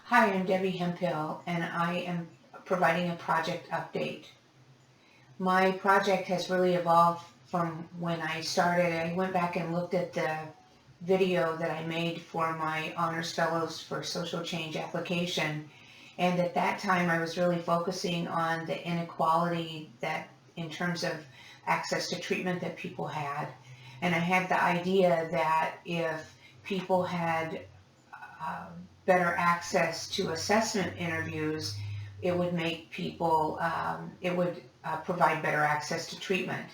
Hi, I'm Debbie Hemphill, and I am providing a project update. My project has really evolved from when I started. I went back and looked at the video that I made for my Honors Fellows for Social Change application, and at that time I was really focusing on the inequality that in terms of access to treatment that people had. And I had the idea that if people had better access to assessment interviews, it would make people, it would provide better access to treatment.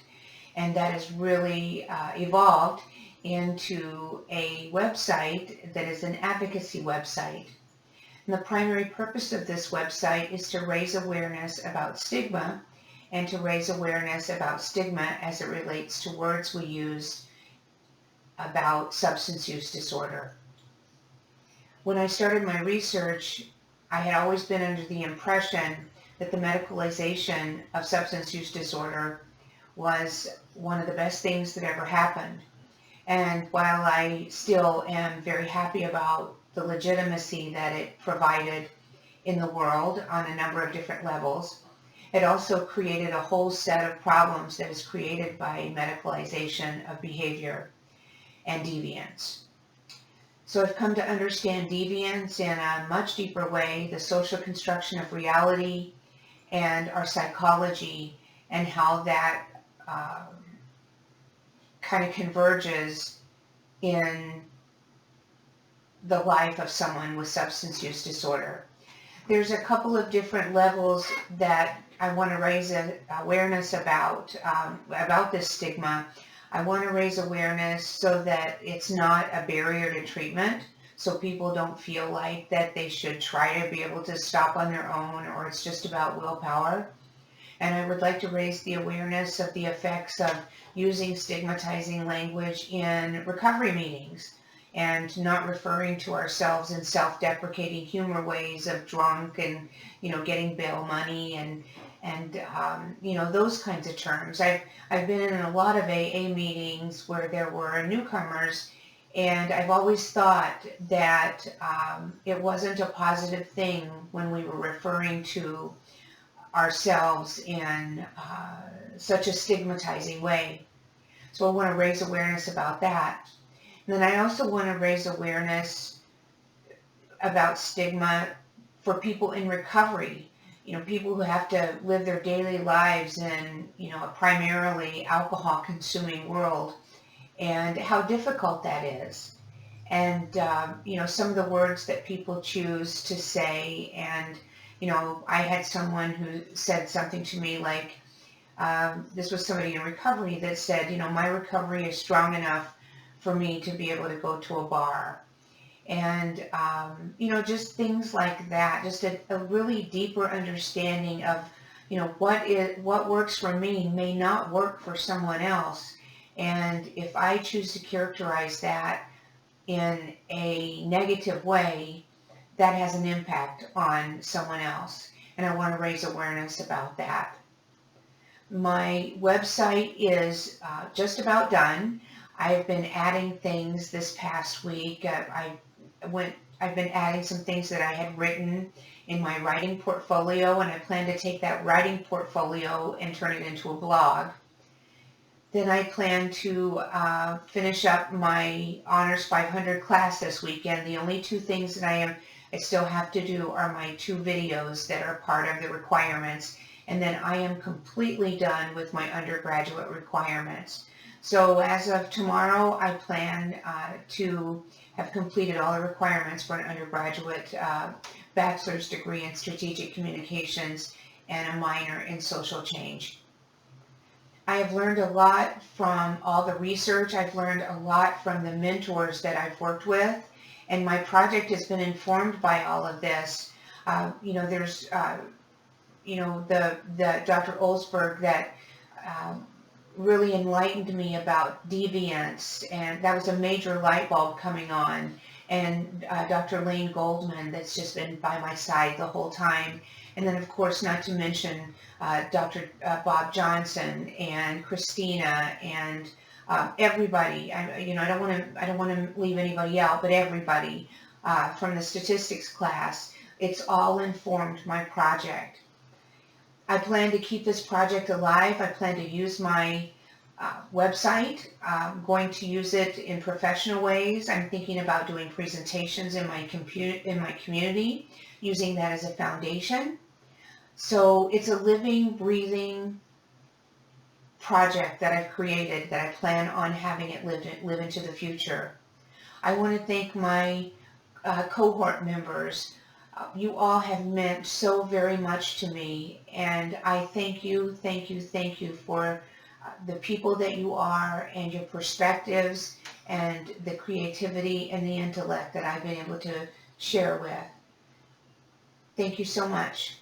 And that has really evolved into a website that is an advocacy website. And the primary purpose of this website is to raise awareness about stigma and to raise awareness about stigma as it relates to words we use about substance use disorder. When I started my research, I had always been under the impression that the medicalization of substance use disorder was one of the best things that ever happened. And while I still am very happy about the legitimacy that it provided in the world on a number of different levels, it also created a whole set of problems that is created by medicalization of behavior and deviance. So I've come to understand deviance in a much deeper way, the social construction of reality and our psychology, and how that kind of converges in the life of someone with substance use disorder. There's a couple of different levels that I want to raise awareness about this stigma. I want to raise awareness so that it's not a barrier to treatment, so people don't feel like that they should try to be able to stop on their own, or it's just about willpower. And I would like to raise the awareness of the effects of using stigmatizing language in recovery meetings and not referring to ourselves in self-deprecating humor ways of drunk and, getting bail money and those kinds of terms. I've been in a lot of AA meetings where there were newcomers, and I've always thought that it wasn't a positive thing when we were referring to ourselves in such a stigmatizing way. So I want to raise awareness about that. And then I also want to raise awareness about stigma for people in recovery. People who have to live their daily lives in, a primarily alcohol-consuming world, and how difficult that is. And, some of the words that people choose to say. And, I had someone who said something to me like, this was somebody in recovery that said, my recovery is strong enough for me to be able to go to a bar. And, just things like that, just a really deeper understanding of, what works for me may not work for someone else. And if I choose to characterize that in a negative way, that has an impact on someone else. And I want to raise awareness about that. My website is just about done. I've been adding things this past week. I've been adding some things that I had written in my writing portfolio, and I plan to take that writing portfolio and turn it into a blog. Then I plan to finish up my Honors 500 class this weekend. The only two things that I still have to do are my 2 videos that are part of the requirements, and then I am completely done with my undergraduate requirements. So as of tomorrow, I plan to have completed all the requirements for an undergraduate bachelor's degree in strategic communications and a minor in social change. I have learned a lot from all the research. I've learned a lot from the mentors that I've worked with, and my project has been informed by all of this. There's the Dr. Olsberg that really enlightened me about deviance, and that was a major light bulb coming on. And Dr. Lane Goldman, that's just been by my side the whole time. And then, of course, not to mention Dr. Bob Johnson and Christina and everybody. I don't want to leave anybody out, but everybody from the statistics class. It's all informed my project. I plan to keep this project alive. I plan to use my website. I'm going to use it in professional ways. I'm thinking about doing presentations in my community, using that as a foundation. So it's a living, breathing project that I've created that I plan on having it live into the future. I want to thank my cohort members. You all have meant so very much to me, and I thank you for the people that you are and your perspectives and the creativity and the intellect that I've been able to share with. Thank you so much.